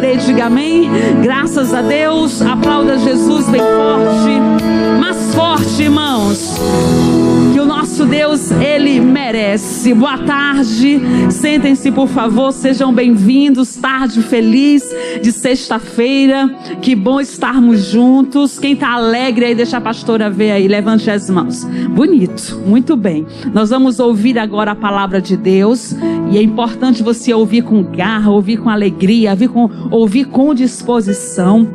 crê, diga amém. Graças a Deus. Aplauda Jesus bem forte. Mais forte, irmãos. Que o nosso Deus, Ele merece. Boa tarde. Sentem-se, por favor. Sejam bem-vindos. Tarde feliz de sexta-feira. Que bom estarmos juntos. Quem está alegre aí, deixa a pastora ver aí. Levante as mãos. Bonito. Muito bem. Nós vamos ouvir agora a palavra de Deus. E é importante você ouvir com garra, ouvir com alegria, ouvir com disposição,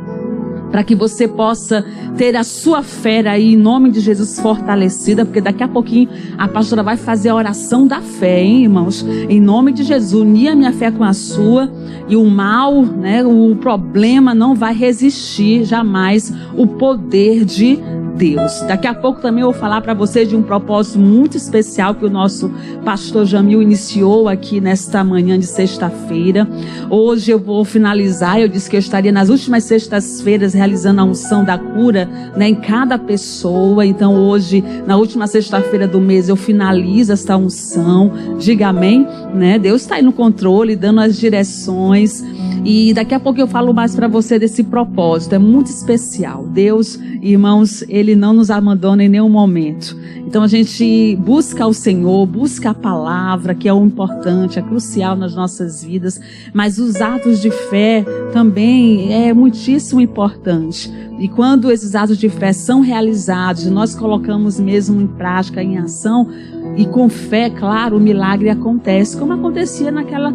para que você possa ter a sua fé aí, em nome de Jesus, fortalecida, porque daqui a pouquinho a pastora vai fazer a oração da fé, hein, irmãos? Em nome de Jesus, unir a minha fé com a sua, e o mal, né, o problema não vai resistir jamais o poder de Deus. Daqui a pouco também eu vou falar para vocês de um propósito muito especial que o nosso pastor Jamil iniciou aqui nesta manhã de sexta-feira. Hoje eu vou finalizar. Eu disse que eu estaria nas últimas sextas-feiras realizando a unção da cura, né, em cada pessoa. Então hoje, na última sexta-feira do mês, eu finalizo esta unção. Diga amém, né? Deus está aí no controle, dando as direções. E daqui a pouco eu falo mais para você desse propósito. É muito especial. Deus, irmãos, Ele não nos abandona em nenhum momento. Então a gente busca o Senhor, busca a palavra, que é o importante, é crucial nas nossas vidas. Mas os atos de fé também é muitíssimo importante. E quando esses atos de fé são realizados, nós colocamos mesmo em prática, em ação, e com fé, claro, o milagre acontece, como acontecia naquela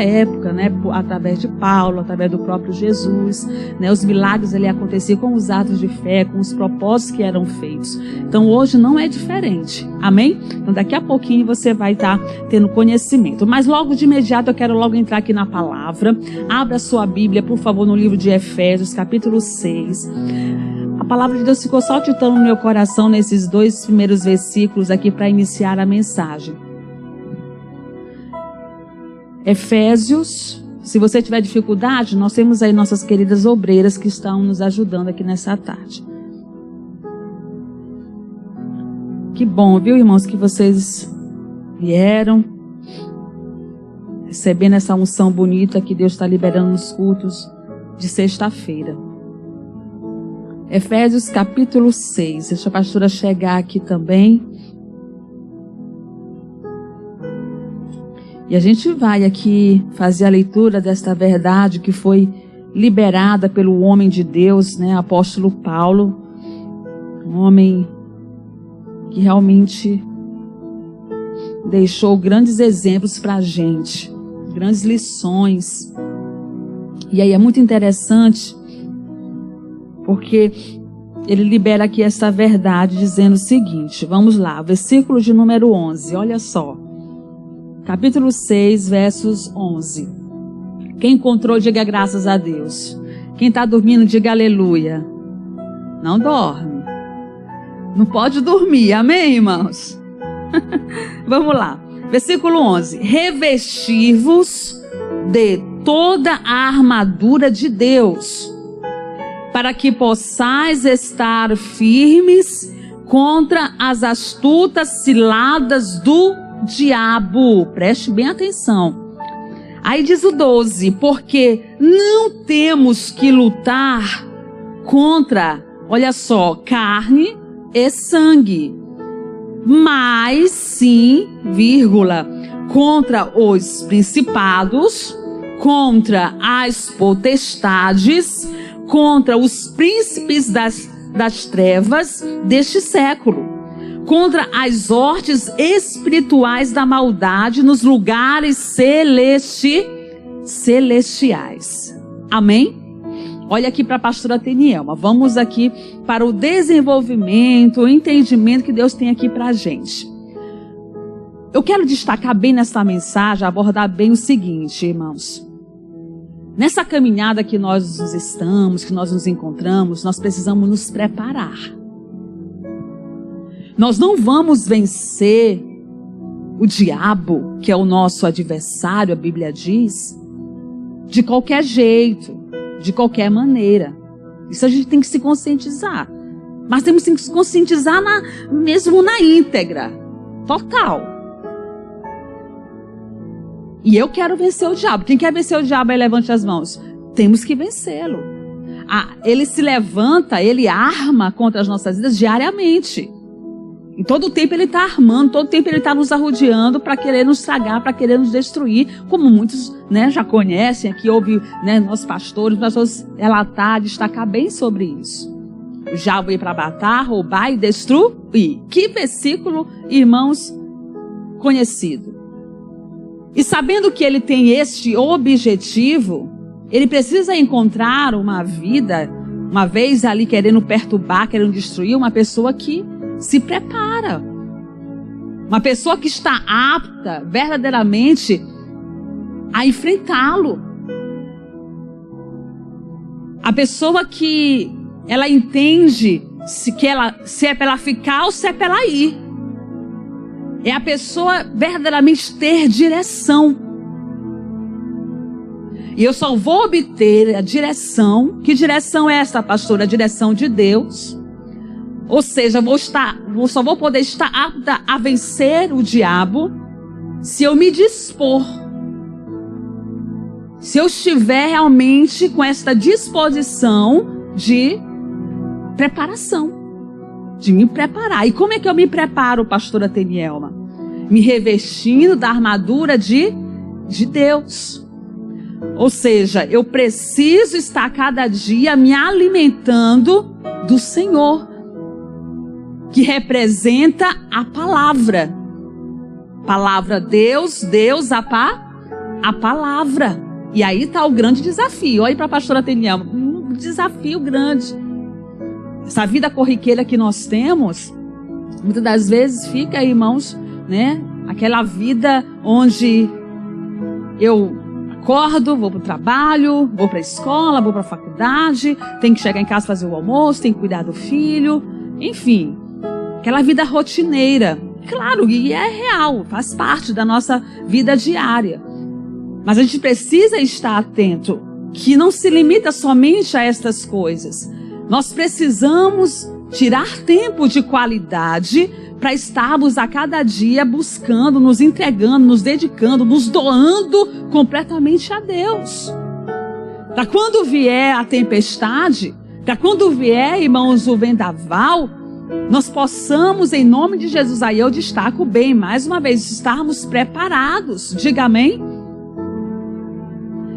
época, né? Através de Paulo, através do próprio Jesus, né? Os milagres ali aconteciam com os atos de fé, com os propósitos que eram feitos. Então hoje não é diferente, amém? Então daqui a pouquinho você vai estar tendo conhecimento. Mas logo de imediato eu quero logo entrar aqui na palavra. Abra sua Bíblia, por favor, no livro de Efésios, capítulo 6. A palavra de Deus ficou saltitando no meu coração nesses 2 primeiros versículos aqui para iniciar a mensagem. Efésios, se você tiver dificuldade, nós temos aí nossas queridas obreiras que estão nos ajudando aqui nessa tarde. Que bom, viu, irmãos, que vocês vieram recebendo essa unção bonita que Deus está liberando nos cultos de sexta-feira. Efésios capítulo 6. Deixa a pastora chegar aqui também. E a gente vai aqui fazer a leitura desta verdade que foi liberada pelo homem de Deus, né, apóstolo Paulo. Um homem que realmente deixou grandes exemplos para a gente, grandes lições. E aí é muito interessante, porque ele libera aqui essa verdade dizendo o seguinte, vamos lá, versículo de número 11, olha só, capítulo 6, versos 11. Quem encontrou, diga graças a Deus. Quem está dormindo, diga aleluia. Não dorme, não pode dormir, amém, irmãos? Vamos lá, versículo 11, revestir-vos de toda a armadura de Deus, para que possais estar firmes contra as astutas ciladas do diabo. Preste bem atenção. Aí diz o 12, porque não temos que lutar contra, olha só, carne e sangue, mas sim, vírgula, contra os principados, contra as potestades, contra os príncipes das trevas deste século, contra as hortes espirituais da maldade nos lugares celestiais. Amém? Olha aqui para a pastora Tenielma. Vamos aqui para o desenvolvimento, o entendimento que Deus tem aqui para a gente. Eu quero destacar bem nessa mensagem, abordar bem o seguinte, irmãos. Nessa caminhada que nós estamos, que nós nos encontramos, nós precisamos nos preparar. Nós não vamos vencer o diabo, que é o nosso adversário, a Bíblia diz, de qualquer jeito, de qualquer maneira. Isso a gente tem que se conscientizar. Mas temos que se conscientizar mesmo na íntegra, total. E eu quero vencer o diabo. Quem quer vencer o diabo aí, levante as mãos. Temos que vencê-lo. Ele se levanta, ele arma contra as nossas vidas diariamente. Em todo o tempo ele está armando, todo o tempo ele está nos arrodeando para querer nos estragar, para querer nos destruir, como muitos, né, já conhecem aqui, ouve, né, nossos pastores relatar, destacar bem sobre isso. O diabo veio para matar, roubar e destruir. Que versículo, irmãos, conhecido. E sabendo que ele tem este objetivo, ele precisa encontrar uma vida, uma vez ali querendo perturbar, querendo destruir, uma pessoa que se prepara. Uma pessoa que está apta verdadeiramente a enfrentá-lo. A pessoa que ela entende se é para ela ficar ou se é para ela ir. É a pessoa verdadeiramente ter direção. E eu só vou obter a direção. Que direção é essa, pastora? A direção de Deus. Ou seja, só vou poder estar apta a vencer o diabo se eu me dispor. Se eu estiver realmente com esta disposição de preparação. De me preparar. E como é que eu me preparo, pastora Tenielma? Me revestindo da armadura de Deus. Ou seja, eu preciso estar cada dia me alimentando do Senhor, que representa a palavra. Palavra Deus, a palavra. E aí está o grande desafio. Olha para a pastora Tenielma, um desafio grande. Essa vida corriqueira que nós temos, muitas das vezes fica, irmãos, né? Aquela vida onde eu acordo, vou para o trabalho, vou para a escola, vou para a faculdade, tenho que chegar em casa fazer o almoço, tenho que cuidar do filho, enfim, aquela vida rotineira. Claro, e é real, faz parte da nossa vida diária. Mas a gente precisa estar atento, que não se limita somente a estas coisas. Nós precisamos tirar tempo de qualidade para estarmos a cada dia buscando, nos entregando, nos dedicando, nos doando completamente a Deus. Para quando vier a tempestade, para quando vier, irmãos, o vendaval, nós possamos, em nome de Jesus, aí eu destaco bem, mais uma vez, estarmos preparados, diga amém?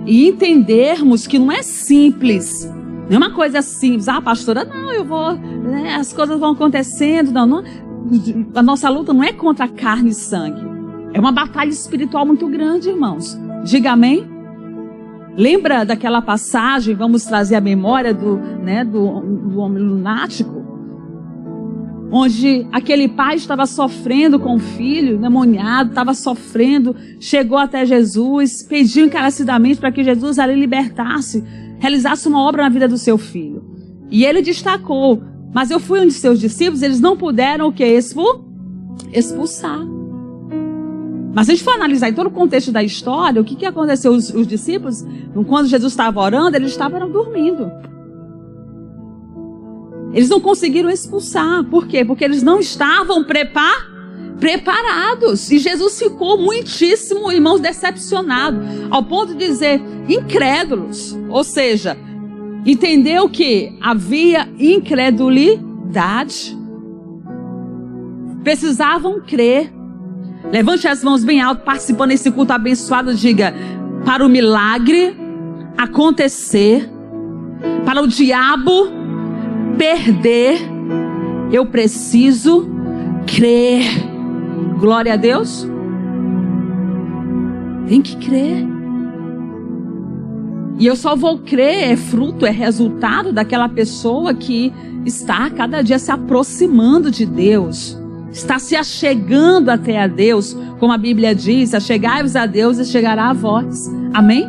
E entendermos que não é simples, não é uma coisa simples, pastora, não, eu vou, né, as coisas vão acontecendo, não, a nossa luta não é contra carne e sangue, é uma batalha espiritual muito grande, irmãos, diga amém? Lembra daquela passagem, vamos trazer a memória do homem lunático, onde aquele pai estava sofrendo com o filho, endemoniado, estava sofrendo, chegou até Jesus, pediu encarecidamente para que Jesus ali libertasse, realizasse uma obra na vida do seu filho. E ele destacou, mas eu fui um de seus discípulos, eles não puderam o que? Expulsar. Mas se a gente for analisar em todo o contexto da história, o que aconteceu? Os discípulos, quando Jesus estava orando, eles estavam dormindo. Eles não conseguiram expulsar. Por quê? Porque eles não estavam preparados. E Jesus ficou muitíssimo, irmãos, decepcionado. Ao ponto de dizer, incrédulos. Ou seja, entendeu que havia incredulidade. Precisavam crer. Levante as mãos bem alto, participando desse culto abençoado. Diga, para o milagre acontecer, para o diabo perder, eu preciso crer. Glória a Deus. Tem que crer. E eu só vou crer, é fruto, é resultado daquela pessoa que está cada dia se aproximando de Deus, está se achegando até a Deus, como a Bíblia diz, achegai-vos a Deus e chegará a vós. Amém?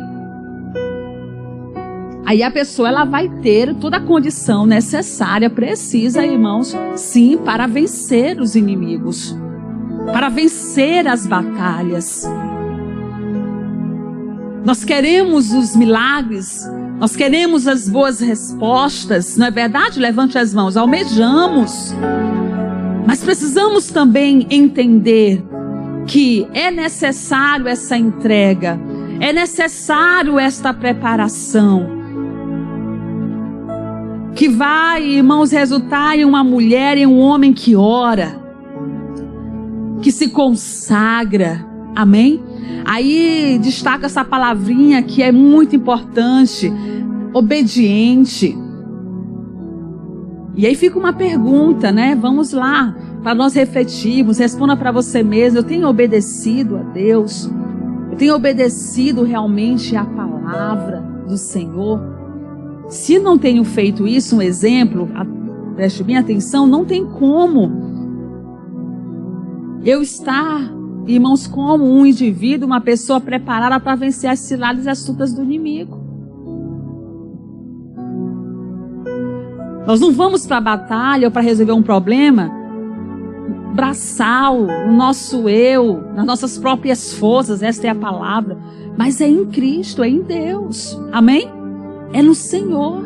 Aí a pessoa, ela vai ter toda a condição necessária, precisa, irmãos, sim, para vencer os inimigos, para vencer as batalhas. Nós queremos os milagres, nós queremos as boas respostas, não é verdade? Levante as mãos, almejamos. Mas precisamos também entender que é necessário essa entrega, é necessário esta preparação, que vai, irmãos, resultar em uma mulher, em um homem que ora, que se consagra, amém? Aí destaca essa palavrinha que é muito importante, obediente. E aí fica uma pergunta, né? Vamos lá, para nós refletirmos, responda para você mesmo: eu tenho obedecido a Deus? Eu tenho obedecido realmente à palavra do Senhor? Se não tenho feito isso, um exemplo, preste bem atenção, não tem como eu estar, irmãos, como um indivíduo, uma pessoa preparada para vencer as ciladas e astutas do inimigo. Nós não vamos para a batalha ou para resolver um problema braçal, o nosso eu, nas nossas próprias forças, esta é a palavra, mas é em Cristo, é em Deus, amém? É no Senhor.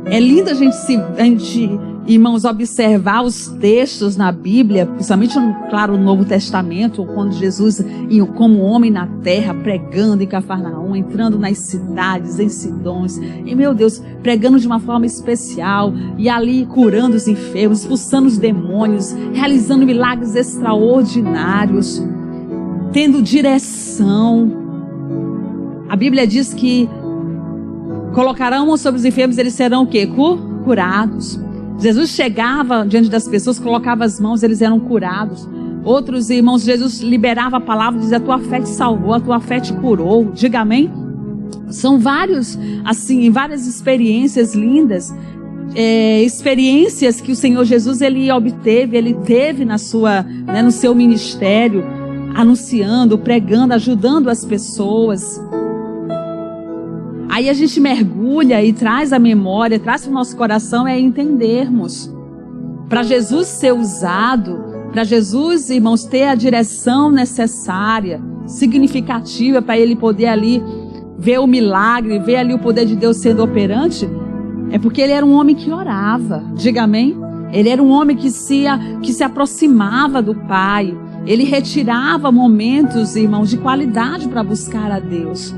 É lindo a gente, irmãos, observar os textos na Bíblia, principalmente, claro, no Novo Testamento, quando Jesus, como homem na terra, pregando em Cafarnaum, entrando nas cidades, em Sidônios, e meu Deus, pregando de uma forma especial, e ali curando os enfermos, expulsando os demônios, realizando milagres extraordinários, tendo direção. A Bíblia diz que colocarão mãos sobre os enfermos, eles serão o quê? Curados. Jesus chegava diante das pessoas, colocava as mãos, eles eram curados. Outros irmãos, Jesus liberava a palavra, dizia: a tua fé te salvou, a tua fé te curou. Diga amém. São várias experiências lindas, experiências que o Senhor Jesus ele obteve, ele teve no seu ministério, anunciando, pregando, ajudando as pessoas. Aí a gente mergulha e traz a memória, traz para o nosso coração, é entendermos. Para Jesus ser usado, para Jesus, irmãos, ter a direção necessária, significativa, para ele poder ali ver o milagre, ver ali o poder de Deus sendo operante, é porque ele era um homem que orava. Diga amém? Ele era um homem que se aproximava do Pai. Ele retirava momentos, irmãos, de qualidade para buscar a Deus.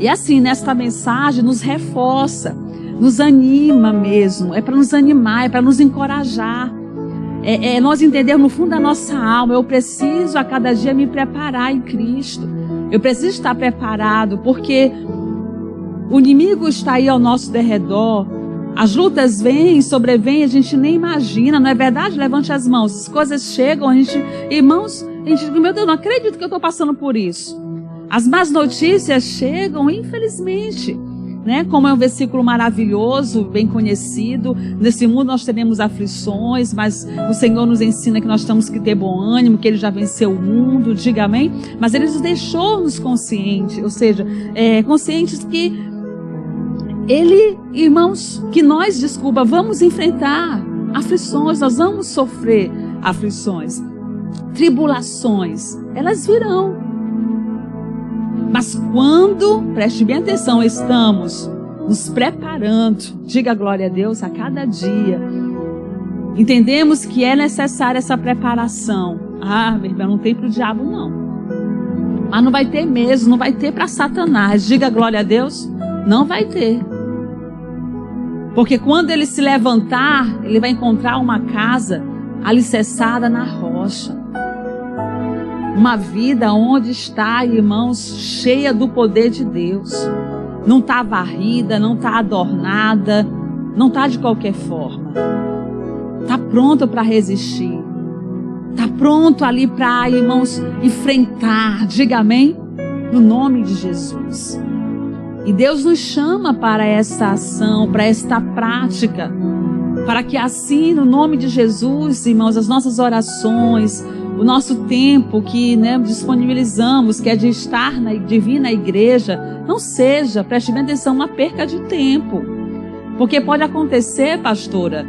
E assim, nesta mensagem nos reforça, nos anima mesmo, é para nos animar, é para nos encorajar. É nós entendermos no fundo da nossa alma: eu preciso a cada dia me preparar em Cristo. Eu preciso estar preparado, porque o inimigo está aí ao nosso derredor. As lutas vêm, sobrevêm, a gente nem imagina, não é verdade? Levante as mãos, as coisas chegam, irmãos, a gente diz: meu Deus, não acredito que eu estou passando por isso. As más notícias chegam, infelizmente, né? Como é um versículo maravilhoso, bem conhecido: nesse mundo nós teremos aflições, mas o Senhor nos ensina que nós temos que ter bom ânimo, que Ele já venceu o mundo, diga amém? Mas Ele nos deixou-nos conscientes, ou seja, conscientes que Ele, irmãos, que nós, vamos enfrentar aflições, nós vamos sofrer aflições, tribulações, elas virão. Mas quando, preste bem atenção, estamos nos preparando, diga glória a Deus, a cada dia, entendemos que é necessária essa preparação. Meu irmão, não tem para o diabo não, mas não vai ter mesmo, não vai ter para Satanás, diga glória a Deus, não vai ter. Porque quando ele se levantar, ele vai encontrar uma casa alicerçada na rocha. Uma vida onde está, irmãos, cheia do poder de Deus. Não está varrida, não está adornada, não está de qualquer forma. Está pronto para resistir. Está pronto ali para, irmãos, enfrentar. Diga amém? No nome de Jesus. E Deus nos chama para essa ação, para esta prática. Para que assim, no nome de Jesus, irmãos, as nossas orações, o nosso tempo que disponibilizamos, que é de estar de vir na igreja, não seja, preste bem atenção, uma perca de tempo. Porque pode acontecer, pastora,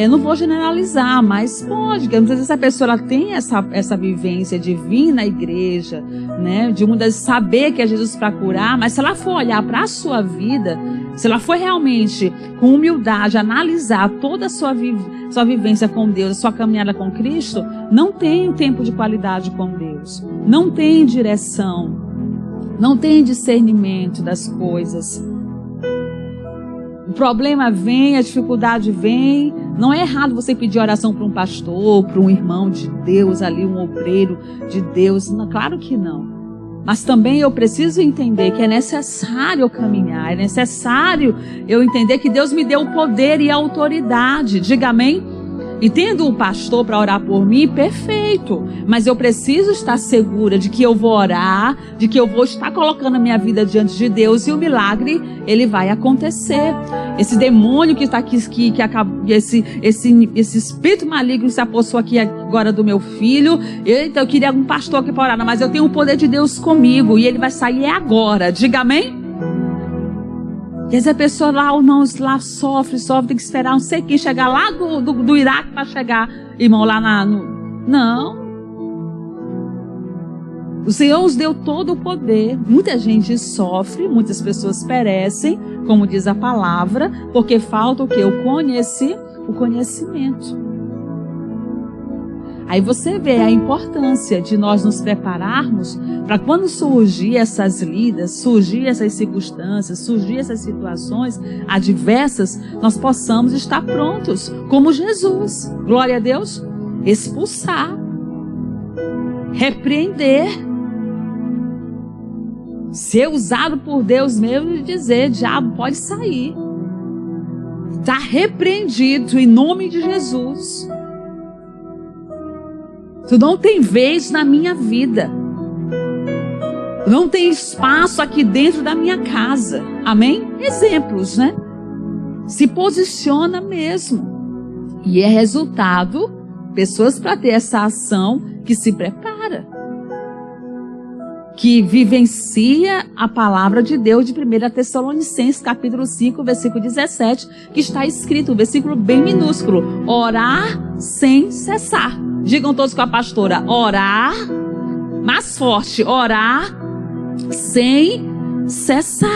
não vou generalizar, mas pode, às vezes a pessoa tem essa vivência de vir na igreja, né, de saber que é Jesus para curar, mas se ela for olhar para a sua vida, se ela for realmente, com humildade, analisar toda a sua vivência com Deus, a sua caminhada com Cristo, não tem tempo de qualidade com Deus, não tem direção, não tem discernimento das coisas. O problema vem, a dificuldade vem. Não é errado você pedir oração para um pastor, para um irmão de Deus ali, um obreiro de Deus. Não, claro que não. Mas também eu preciso entender que é necessário eu caminhar, é necessário eu entender que Deus me deu o poder e a autoridade. Diga amém? E tendo um pastor para orar por mim, perfeito. Mas eu preciso estar segura de que eu vou orar, de que eu vou estar colocando a minha vida diante de Deus e o milagre, ele vai acontecer. Esse demônio que está aqui, esse espírito maligno que se apossou aqui agora do meu filho, eu queria um pastor aqui para orar, mas eu tenho o poder de Deus comigo e ele vai sair agora. Diga amém? E essa pessoa lá, irmãos, lá sofre, tem que esperar não sei quem chegar lá do Iraque para chegar, irmão, lá Não. O Senhor nos deu todo o poder. Muita gente sofre, muitas pessoas perecem, como diz a palavra, porque falta o quê? O conhecimento. Aí você vê a importância de nós nos prepararmos para quando surgir essas lidas, surgir essas circunstâncias, surgir essas situações adversas, nós possamos estar prontos, como Jesus. Glória a Deus. Expulsar, repreender, ser usado por Deus mesmo e dizer: diabo, pode sair. Está repreendido em nome de Jesus. Tu não tem vez na minha vida. Tu não tem espaço aqui dentro da minha casa. Amém? Exemplos, né? Se posiciona mesmo. E é resultado, pessoas para ter essa ação que se prepara. Que vivencia a palavra de Deus de 1 Tessalonicenses, capítulo 5, versículo 17, que está escrito, um versículo bem minúsculo: orar sem cessar. Digam todos com a pastora: orar, mais forte, orar sem cessar.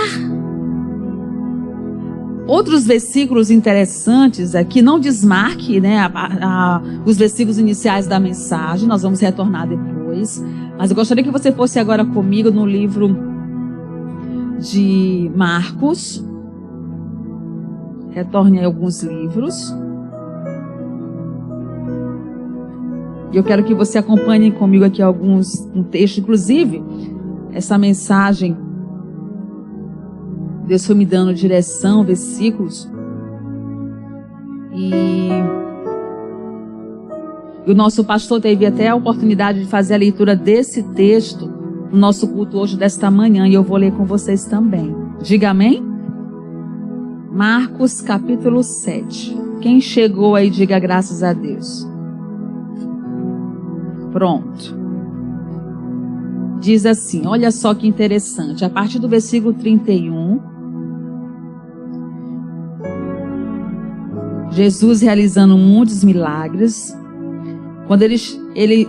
Outros versículos interessantes aqui, não desmarque, né, os versículos iniciais da mensagem, nós vamos retornar depois, mas eu gostaria que você fosse agora comigo no livro de Marcos. Retorne a alguns livros. E eu quero que você acompanhe comigo aqui um texto, inclusive, essa mensagem, Deus foi me dando direção, versículos, e o nosso pastor teve até a oportunidade de fazer a leitura desse texto no nosso culto hoje, desta manhã, e eu vou ler com vocês também. Diga amém? Marcos capítulo 7. Quem chegou aí, diga graças a Deus. Pronto. Diz assim, olha só que interessante, a partir do versículo 31, Jesus realizando muitos milagres. Quando ele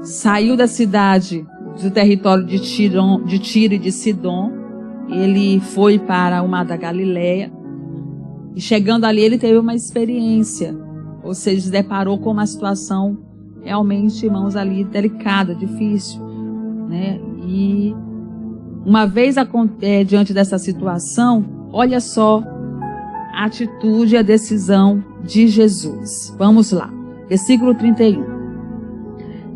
saiu da cidade, do território de Tiro e de Sidom, ele foi para o mar da Galileia, e chegando ali ele teve uma experiência, ou seja, se deparou com uma situação realmente, irmãos, ali delicada, difícil, né? E uma vez diante dessa situação, olha só a atitude e a decisão de Jesus. Vamos lá, versículo 31.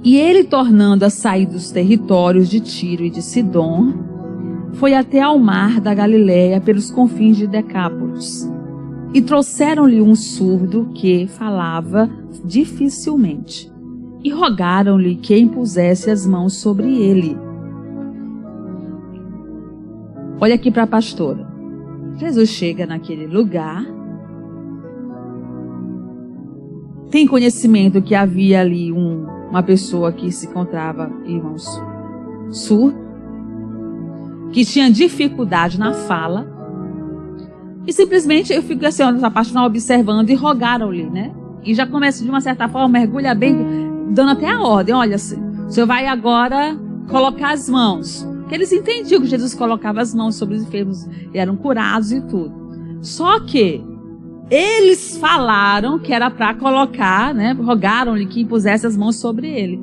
E ele, tornando a sair dos territórios de Tiro e de Sidom, foi até ao mar da Galileia pelos confins de Decápolis. E trouxeram-lhe um surdo que falava dificilmente. E rogaram-lhe que impusesse as mãos sobre ele. Olha aqui para a pastora. Jesus chega naquele lugar. Tem conhecimento que havia ali uma pessoa que se encontrava, irmãos, surdo, que tinha dificuldade na fala. E simplesmente eu fico assim, a pastora observando, e rogaram-lhe, né? E já começa de uma certa forma, mergulha bem, dando até a ordem, olha, o senhor vai agora colocar as mãos. Porque eles entendiam que Jesus colocava as mãos sobre os enfermos e eram curados e tudo. Só que eles falaram que era para colocar, né? Rogaram-lhe que impusesse as mãos sobre ele.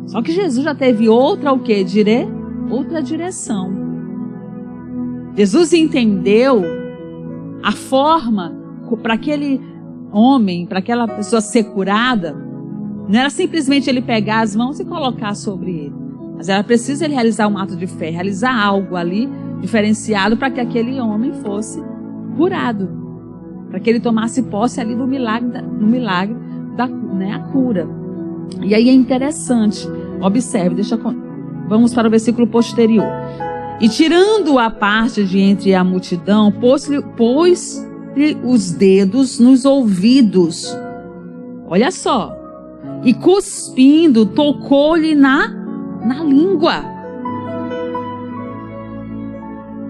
Só que Jesus já teve outra outra direção. Jesus entendeu a forma para aquele homem, para aquela pessoa ser curada. Não era simplesmente ele pegar as mãos e colocar sobre ele, mas era preciso ele realizar um ato de fé, realizar algo ali diferenciado para que aquele homem fosse curado, para que ele tomasse posse ali do milagre da né, a cura. E aí é interessante, observe, vamos para o versículo posterior. E tirando a parte de entre a multidão, pôs-lhe os dedos nos ouvidos. Olha só. E cuspindo, tocou-lhe na língua.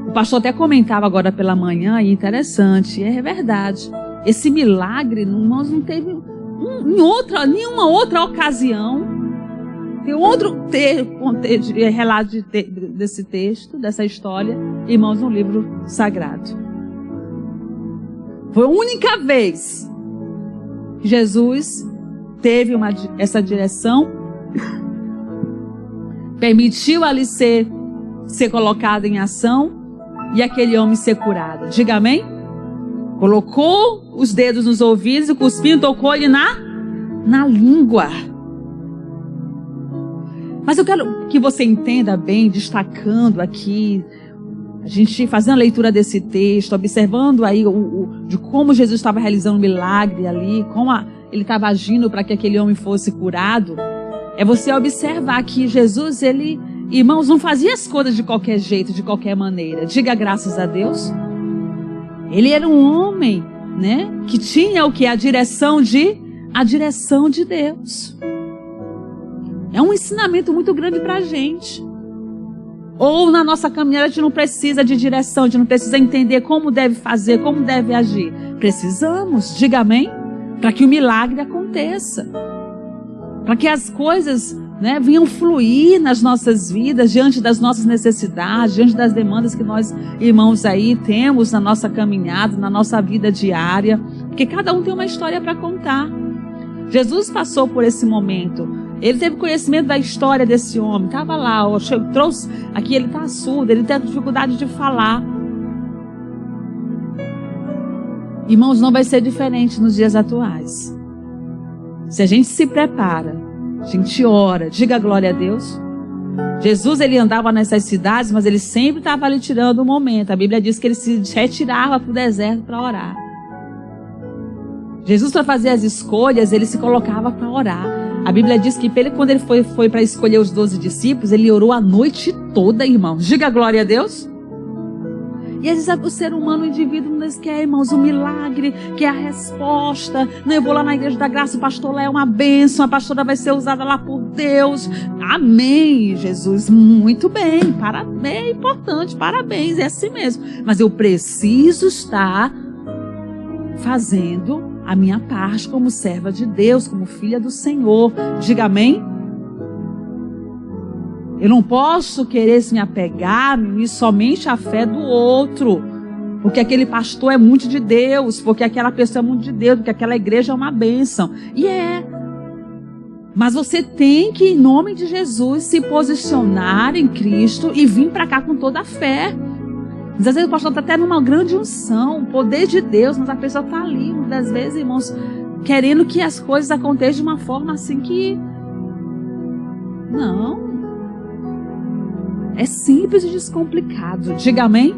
O pastor até comentava agora pela manhã, e interessante, é verdade. Esse milagre, irmãos, não teve nenhuma outra ocasião. Tem outro relato desse texto, dessa história, irmãos, no livro sagrado. Foi a única vez que Jesus teve essa direção, permitiu ali ser colocado em ação e aquele homem ser curado. Diga amém? Colocou os dedos nos ouvidos e cuspindo, tocou-lhe na língua. Mas eu quero que você entenda bem, destacando aqui, a gente fazendo a leitura desse texto, observando aí de como Jesus estava realizando um milagre ali, como ele estava agindo para que aquele homem fosse curado. É você observar que Jesus, ele, irmãos, não fazia as coisas de qualquer jeito, de qualquer maneira. Diga graças a Deus. Ele era um homem, né, que tinha o que? A direção de Deus. É um ensinamento muito grande para a gente. Ou na nossa caminhada a gente não precisa de direção, a gente não precisa entender como deve fazer, como deve agir. Precisamos, diga amém, para que o milagre aconteça. Para que as coisas, né, venham fluir nas nossas vidas, diante das nossas necessidades, diante das demandas que nós, irmãos, aí temos na nossa caminhada, na nossa vida diária. Porque cada um tem uma história para contar. Jesus passou por esse momento. Ele teve conhecimento da história desse homem. Estava lá, trouxe aqui, ele está surdo, ele tem dificuldade de falar. Irmãos, não vai ser diferente nos dias atuais. Se a gente se prepara, a gente ora, diga glória a Deus. Jesus, ele andava nessas cidades, mas ele sempre estava ali tirando um momento. A Bíblia diz que ele se retirava para o deserto para orar. Jesus, para fazer as escolhas, ele se colocava para orar. A Bíblia diz que quando ele foi para escolher os 12 discípulos, ele orou a noite toda, irmãos. Diga glória a Deus. E às vezes o ser humano, o indivíduo, não quer, irmãos, um milagre, quer a resposta. Não, eu vou lá na Igreja da Graça, o pastor lá é uma bênção, a pastora vai ser usada lá por Deus. Amém, Jesus, muito bem, parabéns, é importante, parabéns, é assim mesmo. Mas eu preciso estar fazendo a minha parte como serva de Deus, como filha do Senhor. Diga amém. Eu não posso querer me apegar somente à fé do outro, porque aquele pastor é muito de Deus, porque aquela pessoa é muito de Deus, porque aquela igreja é uma bênção. E mas você tem que, em nome de Jesus, se posicionar em Cristo e vir para cá com toda a fé. Às vezes o pastor está até numa grande unção, poder de Deus, mas a pessoa está ali, muitas vezes, irmãos, querendo que as coisas aconteçam de uma forma assim que... Não. É simples e descomplicado. Diga amém.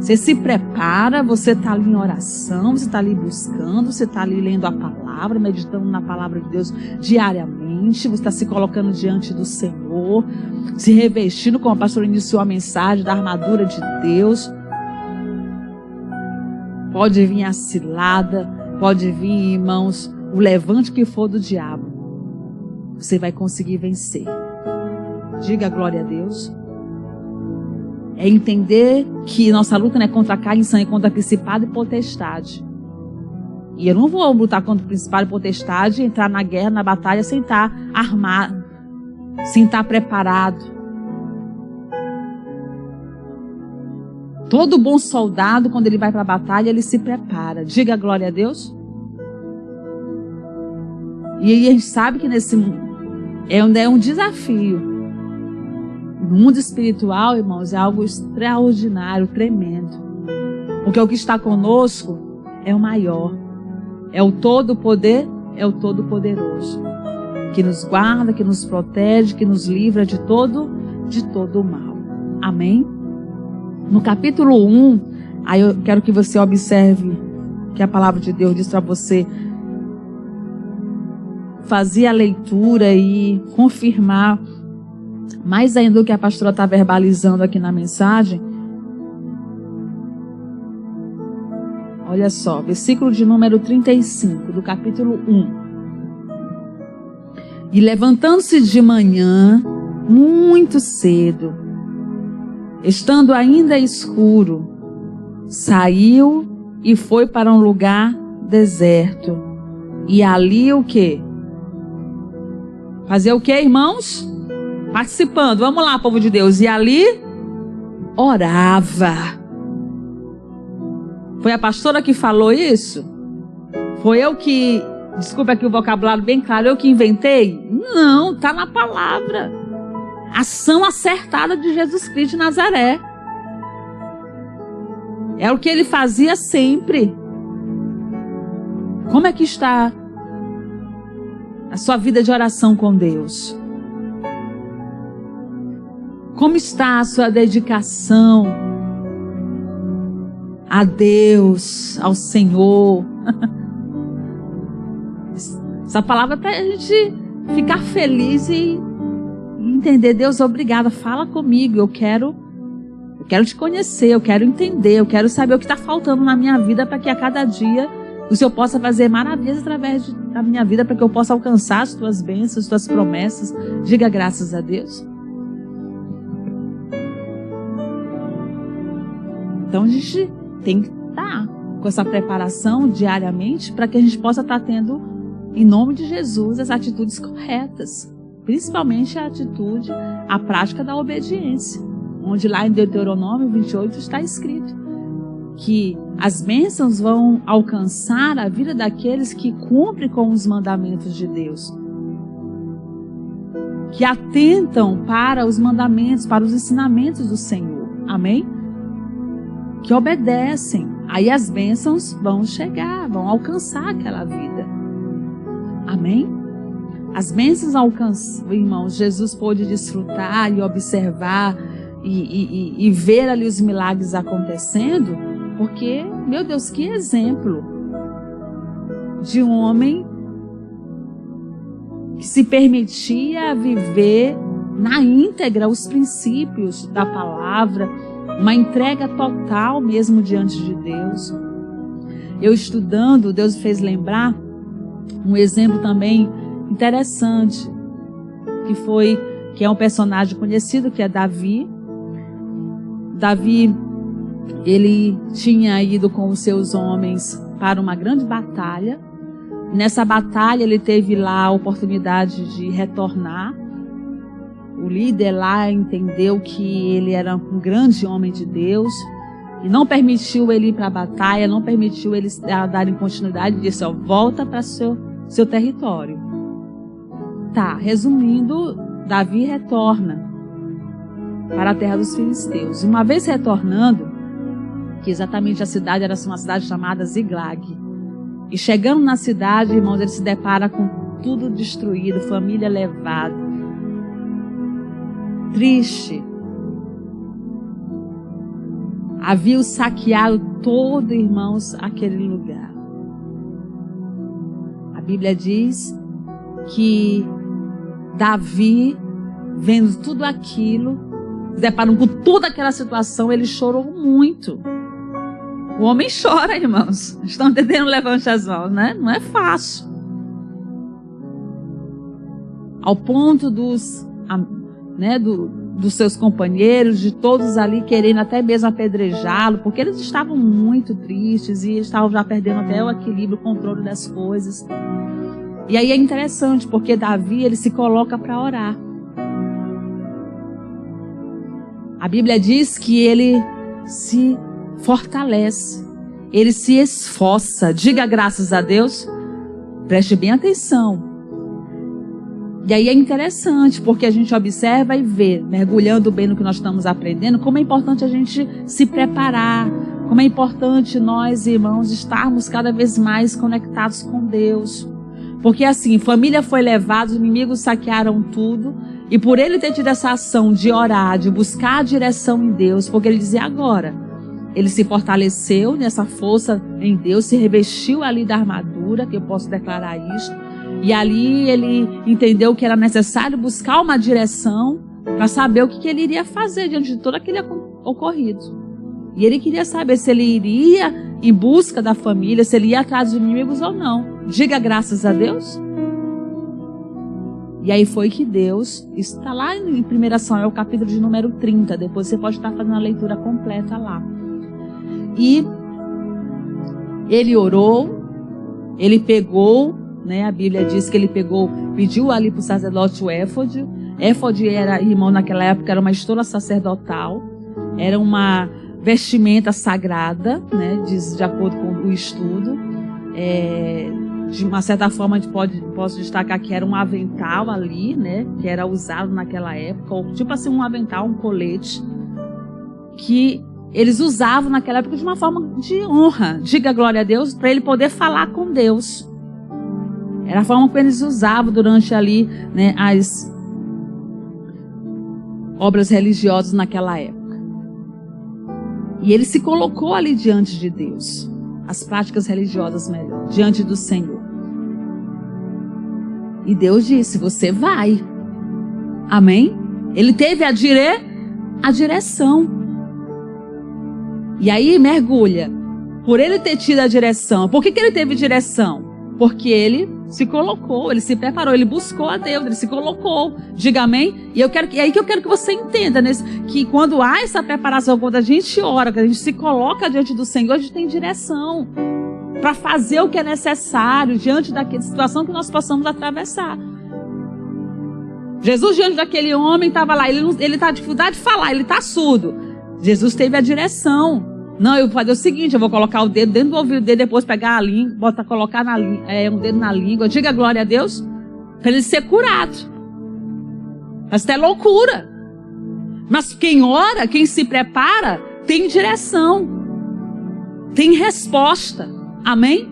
Você se prepara, você está ali em oração, você está ali buscando, você está ali lendo a palavra, meditando na palavra de Deus diariamente, você está se colocando diante do Senhor, se revestindo, como a pastora iniciou a mensagem, da armadura de Deus. Pode vir a cilada, pode vir, irmãos, o levante que for do diabo. Você vai conseguir vencer. Diga glória a Deus. É entender que nossa luta não é contra a carne e sangue, é contra principado e potestade. E eu não vou lutar contra o principado e potestade, entrar na guerra, na batalha, sem estar armado, sem estar preparado. Todo bom soldado, quando ele vai para a batalha, ele se prepara. Diga glória a Deus. E aí a gente sabe que nesse mundo é um desafio. No mundo espiritual, irmãos, é algo extraordinário, tremendo. Porque o que está conosco é o maior. É o todo-poder, é o todo-poderoso. Que nos guarda, que nos protege, que nos livra de todo o mal. Amém? No capítulo 1, aí eu quero que você observe que a palavra de Deus diz para você fazer a leitura e confirmar mais ainda do que a pastora está verbalizando aqui na mensagem. Olha só, versículo de número 35 do capítulo 1. E levantando-se de manhã, muito cedo, estando ainda escuro, saiu e foi para um lugar deserto. E ali o quê? Fazer o quê, irmãos? Participando. Vamos lá, povo de Deus. E ali orava. Foi a pastora que falou isso? Foi eu que, desculpa aqui o vocabulário bem claro, eu que inventei? Não, está na palavra. Ação acertada de Jesus Cristo de Nazaré. É o que ele fazia sempre. Como é que está a sua vida de oração com Deus? Como está a sua dedicação a Deus, ao Senhor? Essa palavra é para a gente ficar feliz e entender. Deus, obrigada, fala comigo, eu quero te conhecer, eu quero entender, eu quero saber o que está faltando na minha vida para que a cada dia o Senhor possa fazer maravilhas através da minha vida, para que eu possa alcançar as tuas bênçãos, as tuas promessas. Diga graças a Deus. Então a gente tem que estar com essa preparação diariamente para que a gente possa estar tendo, em nome de Jesus, as atitudes corretas. Principalmente a atitude, a prática da obediência. Onde lá em Deuteronômio 28 está escrito que as bênçãos vão alcançar a vida daqueles que cumprem com os mandamentos de Deus. Que atentam para os mandamentos, para os ensinamentos do Senhor. Amém? Que obedecem. Aí as bênçãos vão chegar, vão alcançar aquela vida. Amém? As bênçãos alcançam, irmãos, Jesus pôde desfrutar e observar e ver ali os milagres acontecendo, porque, meu Deus, que exemplo de um homem que se permitia viver na íntegra os princípios da palavra, uma entrega total mesmo diante de Deus. Eu estudando, Deus me fez lembrar um exemplo também interessante, que é um personagem conhecido, que é Davi. Davi, ele tinha ido com os seus homens para uma grande batalha. Nessa batalha ele teve lá a oportunidade de retornar. O líder lá entendeu que ele era um grande homem de Deus e não permitiu ele ir para a batalha, não permitiu eles darem continuidade, disse, ó, volta para seu território. Tá, resumindo, Davi retorna para a terra dos filisteus. E uma vez retornando, que exatamente a cidade era uma cidade chamada Ziglag, e chegando na cidade, irmãos, ele se depara com tudo destruído, família levada, triste. Havia saqueado todo, irmãos, aquele lugar. A Bíblia diz que Davi, vendo tudo aquilo, deparando com toda aquela situação, ele chorou muito. O homem chora, irmãos. Estão entendendo? Levante as mãos, né? Não é fácil. Ao ponto dos seus companheiros, de todos ali querendo até mesmo apedrejá-lo, porque eles estavam muito tristes e eles estavam já perdendo até o equilíbrio, o controle das coisas. E aí é interessante, porque Davi, ele se coloca para orar. A Bíblia diz que ele se fortalece, ele se esforça. Diga graças a Deus. Preste bem atenção. E aí é interessante, porque a gente observa e vê, mergulhando bem no que nós estamos aprendendo, como é importante a gente se preparar, como é importante nós, irmãos, estarmos cada vez mais conectados com Deus. Porque assim, família foi levada, os inimigos saquearam tudo, e por ele ter tido essa ação de orar, de buscar a direção em Deus, porque ele dizia agora, ele se fortaleceu nessa força em Deus, se revestiu ali da armadura, que eu posso declarar isso, e ali ele entendeu que era necessário buscar uma direção para saber o que ele iria fazer diante de todo aquele ocorrido. E ele queria saber se ele iria em busca da família, se ele ia atrás dos inimigos ou não. Diga graças a Deus. E aí foi que Deus, isso está lá em 1 Samuel, capítulo de número 30, depois você pode estar fazendo a leitura completa lá. E ele orou, ele pegou, né, a Bíblia diz que ele pegou, pediu ali para o sacerdote o éfode. Éfode era, irmão, naquela época era uma estola sacerdotal, era uma vestimenta sagrada, né, de acordo com o estudo. De uma certa forma a gente posso destacar que era um avental ali, né, que era usado naquela época, ou tipo assim um avental, um colete, que eles usavam naquela época de uma forma de honra, diga glória a Deus, para ele poder falar com Deus. Era a forma que eles usavam durante ali, né, as obras religiosas naquela época. E ele se colocou ali diante de Deus, as práticas religiosas melhor, diante do Senhor. E Deus disse, você vai. Amém? Ele teve a direção. E aí mergulha. Por ele ter tido a direção. Por que ele teve direção? Porque ele se colocou, ele se preparou, ele buscou a Deus, ele se colocou. Diga amém? E é aí que eu quero que você entenda, né, que quando há essa preparação, quando a gente ora, quando a gente se coloca diante do Senhor, a gente tem direção para fazer o que é necessário diante daquela situação que nós possamos atravessar. Jesus diante daquele homem estava lá, ele está com dificuldade de falar, ele está surdo. Jesus teve a direção. Não, eu vou fazer o seguinte, eu vou colocar o dedo dentro do ouvido dele, depois pegar a língua, colocar um dedo na língua, diga glória a Deus, para ele ser curado. Mas isso é loucura. Mas quem ora, quem se prepara, tem direção, tem resposta. Amém?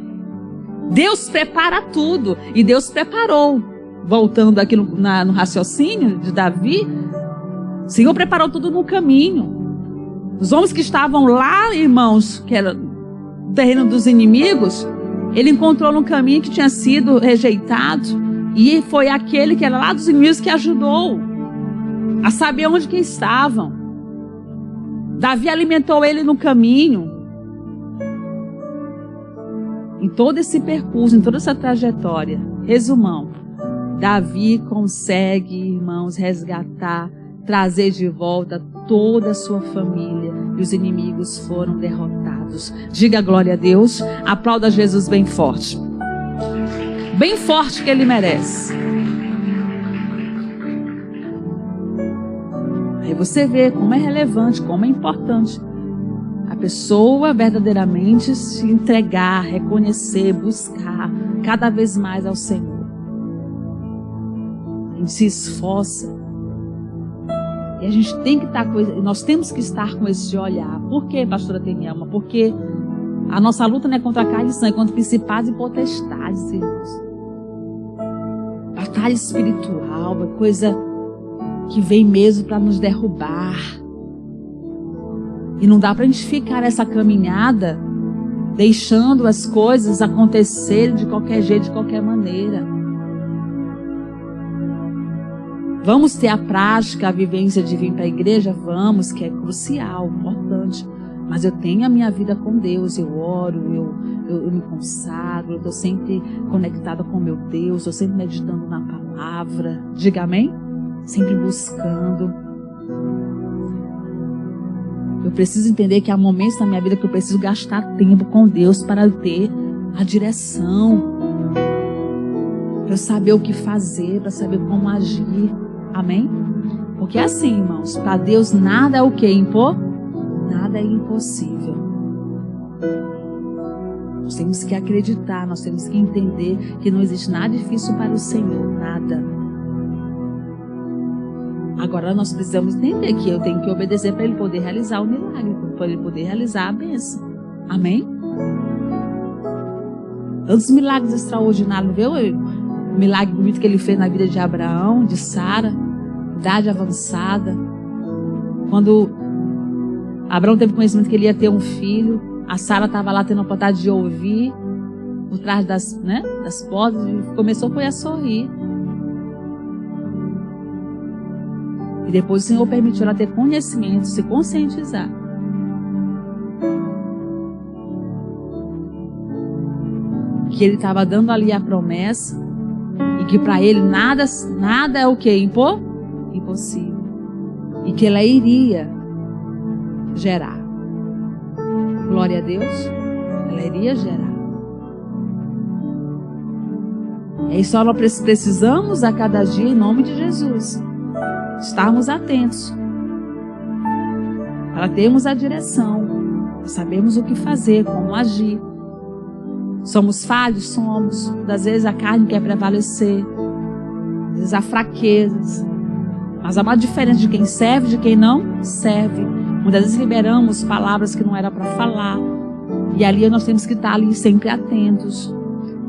Deus prepara tudo. E Deus preparou. Voltando aqui no raciocínio de Davi, o Senhor preparou tudo no caminho. Os homens que estavam lá, irmãos, que era o terreno dos inimigos, ele encontrou no caminho que tinha sido rejeitado. E foi aquele que era lá dos inimigos que ajudou a saber onde que estavam. Davi alimentou ele no caminho. Em todo esse percurso, em toda essa trajetória, resumão, Davi consegue, irmãos, resgatar, trazer de volta toda a sua família, e os inimigos foram derrotados. Diga glória a Deus, aplauda Jesus bem forte que ele merece. Aí você vê como é relevante, como é importante a pessoa verdadeiramente se entregar, reconhecer, buscar cada vez mais ao Senhor. A gente se esforça. E a gente tem que estar nós temos que estar com esse olhar. Por quê, pastora Tenielma? Porque a nossa luta não é contra a carne e sangue, é contra principados e potestades, irmãos. Batalha espiritual, é coisa que vem mesmo para nos derrubar. E não dá para a gente ficar nessa caminhada deixando as coisas acontecerem de qualquer jeito, de qualquer maneira. Vamos ter a prática, a vivência de vir para a igreja? Vamos, que é crucial, importante. Mas eu tenho a minha vida com Deus, eu oro, eu me consagro, eu estou sempre conectada com meu Deus, estou sempre meditando na palavra. Diga amém? Sempre buscando. Eu preciso entender que há momentos na minha vida que eu preciso gastar tempo com Deus para ter a direção, para eu saber o que fazer, para saber como agir. Amém? Porque assim, irmãos, para Deus nada é o que? nada é impossível. Nós temos que acreditar, nós temos que entender que não existe nada difícil para o Senhor, nada. Agora nós precisamos entender que eu tenho que obedecer para Ele poder realizar o milagre, para Ele poder realizar a bênção. Amém? Tantos milagres extraordinários, viu? O milagre bonito que Ele fez na vida de Abraão, de Sara, idade avançada. Quando Abraão teve conhecimento que ele ia ter um filho, a Sara estava lá tendo a oportunidade de ouvir por trás das portas e começou a sorrir. E depois o Senhor permitiu ela ter conhecimento, se conscientizar. Que Ele estava dando ali a promessa e que para Ele nada é o que? Impossível. E que ela iria gerar. Glória a Deus. Ela iria gerar. É isso que nós precisamos a cada dia, em nome de Jesus. Estarmos atentos. Para termos a direção. Para sabermos o que fazer, como agir. Somos falhos? Somos. Muitas vezes a carne quer prevalecer. Às vezes há fraquezas. Mas há uma diferença de quem serve e de quem não serve. Muitas vezes liberamos palavras que não era para falar. E ali nós temos que estar ali sempre atentos.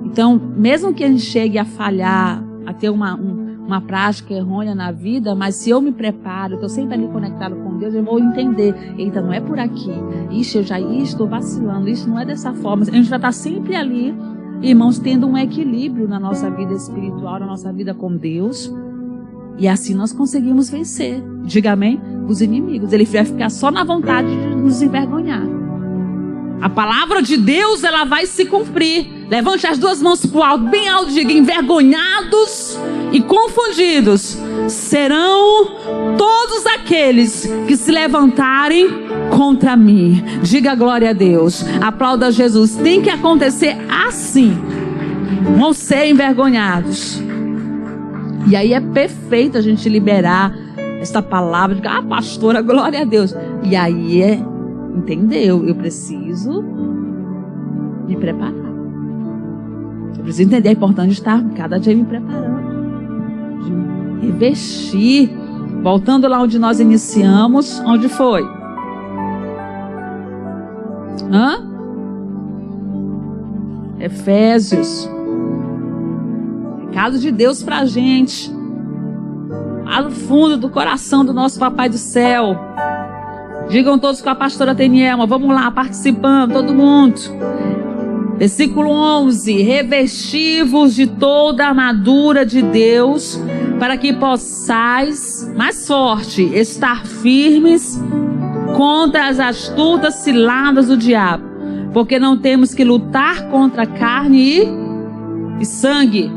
Então, mesmo que a gente chegue a falhar, a ter uma prática errônea na vida, mas se eu me preparo, estou sempre ali conectado com Deus, eu vou entender. Eita, não é por aqui. Ixi, eu já estou vacilando. Isso não é dessa forma. A gente vai estar sempre ali, irmãos, tendo um equilíbrio na nossa vida espiritual, na nossa vida com Deus. E assim nós conseguimos vencer. Diga amém? Os inimigos. Ele vai ficar só na vontade de nos envergonhar. A palavra de Deus, ela vai se cumprir. Levante as duas mãos para o alto, bem alto, diga: envergonhados e confundidos serão todos aqueles que se levantarem contra mim. Diga glória a Deus. Aplauda Jesus. Tem que acontecer assim. Vão ser envergonhados. E aí é perfeito a gente liberar essa palavra de pastora, glória a Deus. E aí entendeu? Eu preciso me preparar. Eu preciso entender a importância de estar cada dia me preparando, de me revestir. Voltando lá onde nós iniciamos, onde foi? Efésios. Recado de Deus pra gente, lá no fundo do coração do nosso Papai do Céu. Digam todos com a pastora Tenielma. Vamos lá, participando, todo mundo. Versículo 11: revesti-vos de toda a armadura de Deus, para que possais, mais forte, estar firmes contra as astutas ciladas do diabo. Porque não temos que lutar contra carne e sangue,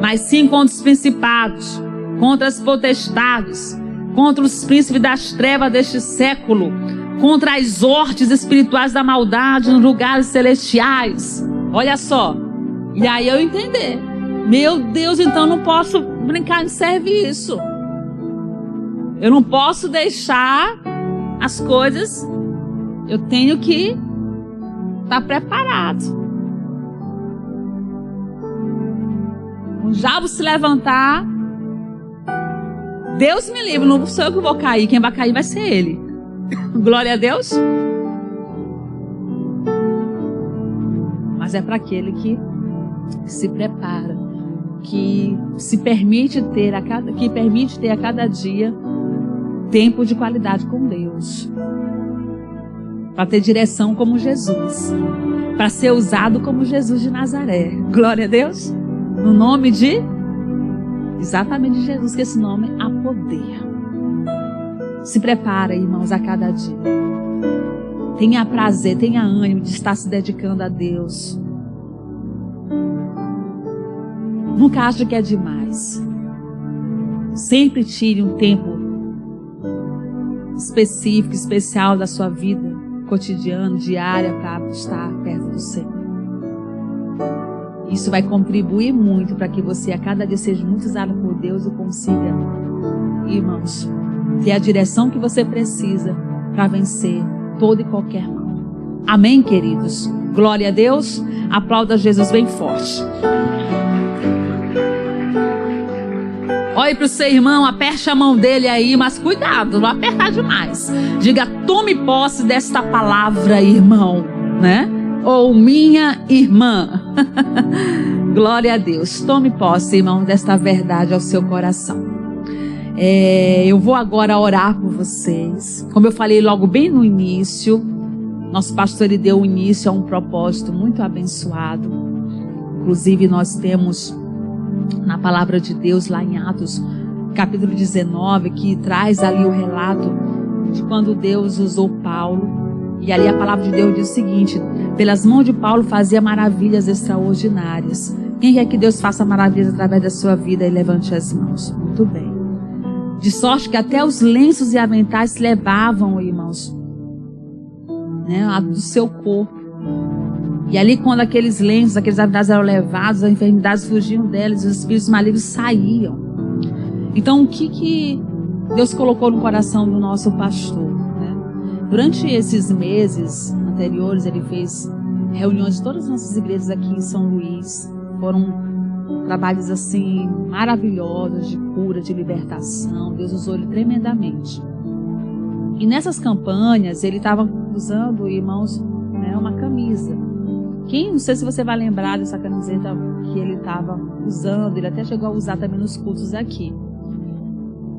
mas sim contra os principados, contra as potestades, contra os príncipes das trevas deste século, contra as hortes espirituais da maldade nos lugares celestiais. Olha só. E aí eu entender. Meu Deus, então eu não posso brincar de serviço. Eu não posso deixar as coisas. Eu tenho que estar preparado. O diabo se levantar, Deus me livre, não sou eu que vou cair, quem vai cair vai ser ele. Glória a Deus. Mas é para aquele que se prepara, que se permite ter a cada dia tempo de qualidade com Deus, para ter direção como Jesus, para ser usado como Jesus de Nazaré. Glória a Deus. No nome de exatamente de Jesus, que esse nome há poder. Se prepara, irmãos, a cada dia. Tenha prazer, tenha ânimo de estar se dedicando a Deus. Nunca ache que é demais. Sempre tire um tempo específico, especial da sua vida cotidiana, diária, para estar perto do Senhor. Isso vai contribuir muito para que você a cada dia seja muito usado por Deus e consiga, irmãos, ter a direção que você precisa para vencer toda e qualquer mal. Amém, queridos? Glória a Deus. Aplauda Jesus bem forte. Olhe para o seu irmão, aperte a mão dele aí, mas cuidado, não apertar demais. Diga, tome posse desta palavra, irmão, né? Ou minha irmã. Glória a Deus. Tome posse, irmão, desta verdade ao seu coração. Eu vou agora orar por vocês. Como eu falei logo bem no início, nosso pastor ele deu início a um propósito muito abençoado. Inclusive nós temos na palavra de Deus lá em Atos capítulo 19, que traz ali o relato de quando Deus usou Paulo. E ali a palavra de Deus diz o seguinte: pelas mãos de Paulo fazia maravilhas extraordinárias. Quem quer que Deus faça maravilhas através da sua vida? E levante as mãos. Muito bem. De sorte que até os lenços e aventais levavam, irmãos, né, do seu corpo. E ali quando aqueles lenços, aqueles aventais eram levados, as enfermidades fugiam deles, os espíritos malignos saíam. Então o que Deus colocou no coração do nosso pastor, né? Durante esses meses anteriores ele fez reuniões de todas as nossas igrejas aqui em São Luís. Foram trabalhos assim maravilhosos de cura, de libertação. Deus usou ele tremendamente. E nessas campanhas ele estava usando, irmãos, né, uma camisa. Não sei se você vai lembrar dessa camiseta que ele estava usando. Ele até chegou a usar também nos cultos aqui.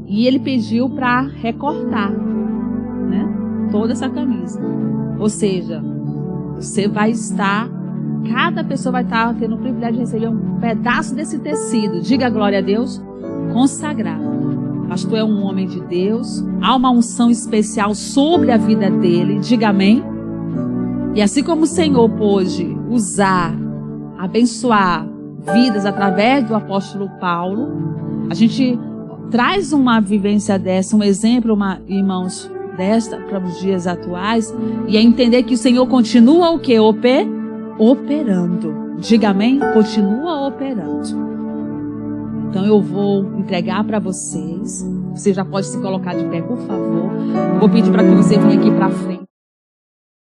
E ele pediu para recortar, né, toda essa camisa. Ou seja, você vai estar, cada pessoa vai estar tendo o privilégio de receber um pedaço desse tecido. Diga glória a Deus. Consagrado. O pastor é um homem de Deus. Há uma unção especial sobre a vida dele. Diga amém. E assim como o Senhor pôde usar, abençoar vidas através do apóstolo Paulo, a gente traz uma vivência dessa, um exemplo, irmãos, desta para os dias atuais, e é entender que o Senhor continua o quê? Operando. Diga amém? Continua operando. Então eu vou entregar para vocês. Você já pode se colocar de pé, por favor. Vou pedir para que você venha aqui para frente.